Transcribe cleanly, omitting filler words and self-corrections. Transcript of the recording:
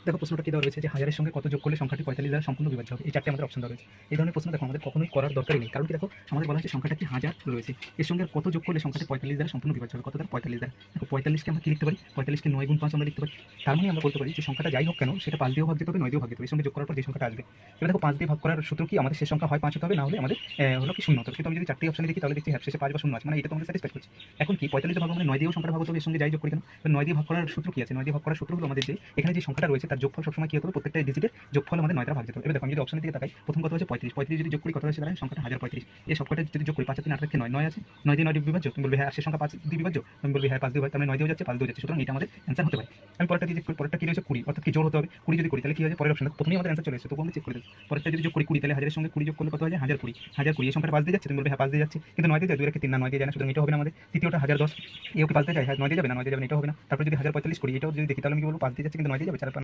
দেখো প্রশ্নটা কি দেওয়া রয়েছে যে হাজারের সঙ্গে কত যোগ করলে সংখ্যাটি 45 দ্বারা সম্পূর্ণ বিভাজ্য হবে। এই চারটি আমাদের অপশন দেওয়া রয়েছে। এই ধরনের প্রশ্ন দেখো আমাদের কখনোই করার দরকারই নেই। কারণ কি দেখো আমাদের বলা হচ্ছে সংখ্যাটা একটি হাজার রয়েছে, এর সঙ্গে কত যোগ করলে সংখ্যাটি 45 দ্বারা সম্পূর্ণ বিভাজ্য হবে। কত দ্বারা? 45 দ্বারা। দেখো 45কে আমরা কি লিখতে পারি? 45কে 9 গুণ 5 আমরা লিখতে পারি। তার মানে আমরা বলতে পারি যে সংখ্যাটা যাই হোক কেন সেটা 5 দিয়েও ভাগ যেতে হবে, 9 দিয়েও ভাগ যেতে হবে। এর সঙ্গে যোগ করার পর যে সংখ্যাটা আসবে, এবার দেখো 5 দিয়ে ভাগ করার সূত্র কি? আমাদের শেষ সংখ্যা হয় 5 হতে হবে, না হলে আমাদের হলো কি 0 হতে হবে। কিন্তু আমি যদি চারটি অপশনে দেখি তাহলে দেখছি হ্যাঁ শেষে 5 বা 0 আছে, মানে এটা তো আমরা স্যাটিসফাই করছি। এখন কি 45 ভাগ মানে 9 দিয়েও সংখ্যাটা ভাগ হতে হবে, এর সঙ্গে যাই যোগ করি কেন? 9 দিয়ে ভাগ করার সূত্র কি আছে? 9 দিয়ে ভাগ করার সূত্র হলো আমাদের যে এখানে যে সংখ্যাটা রয়েছে তার যোগফল সবসময় কি হতে হবে? প্রত্যেকটা ডিজিটের যোগফল আমাদের 9 দ্বারা ভাগ যেতে হবে। এবার দেখো আমি যদি অপশনের দিকে তাকাই, প্রথম কথা হচ্ছে 35, 35 যদি যোগ করি কত হচ্ছে দাঁড়ায়? সংখ্যাটা 1035। এই সবকটা যদি যোগ করি 5 আর 3 8 রেখে 9, 9 আছে, 9 দিয়ে 9 দিয়ে বিভাজ্য। তুমি বলবে হ্যাঁ সে সংখ্যা 5 দিয়ে বিভাজ্য, তুমি বলবে হ্যাঁ 5 দিয়ে বিভাজ্য, তার মানে 9 দিয়েও যাচ্ছে 5 দিয়েও যাচ্ছে, সুতরাং এটা আমাদের অ্যান্সার হতে পারে। আমি পরেরটা দিয়ে চেক করি, পরেরটা কি রয়েছে? 20, অর্থাৎ কি জোড় হতে হবে। 20 যদি করি তাহলে কি হয়? পরের অপশন প্রথমেই আমাদের অ্যান্সার চলে এসেছে, তবু আমরা চেক করে দেব। পরেরটা যদি যোগ করি 20, তাহলে হাজারের সঙ্গে 20 যোগ করলে কত হয়? 1020, 1020। এই সংখ্যাটা 5 দিয়ে যাচ্ছে, তুমি বলবে হ্যাঁ 5 দিয়ে যাচ্ছে, কিন্তু 9 দিয়ে যায়, 2 রেখে 3 না 9 দিয়ে যায় না, সুতরাং এটা হবে না আমাদের। তৃতীয়টা 1010, এও কি 5 দিয়ে যায়? হ্যাঁ 9 দিয়ে যাবে না, 9 দিয়ে যাবে না, এটা হবে না। তারপর যদি 1045 করি, এটাও যদি দেখি তাহলে আমি কি বলবো? 5 দিয়ে যাচ্ছে কিন্তু 9 দিয়ে যাবে, 4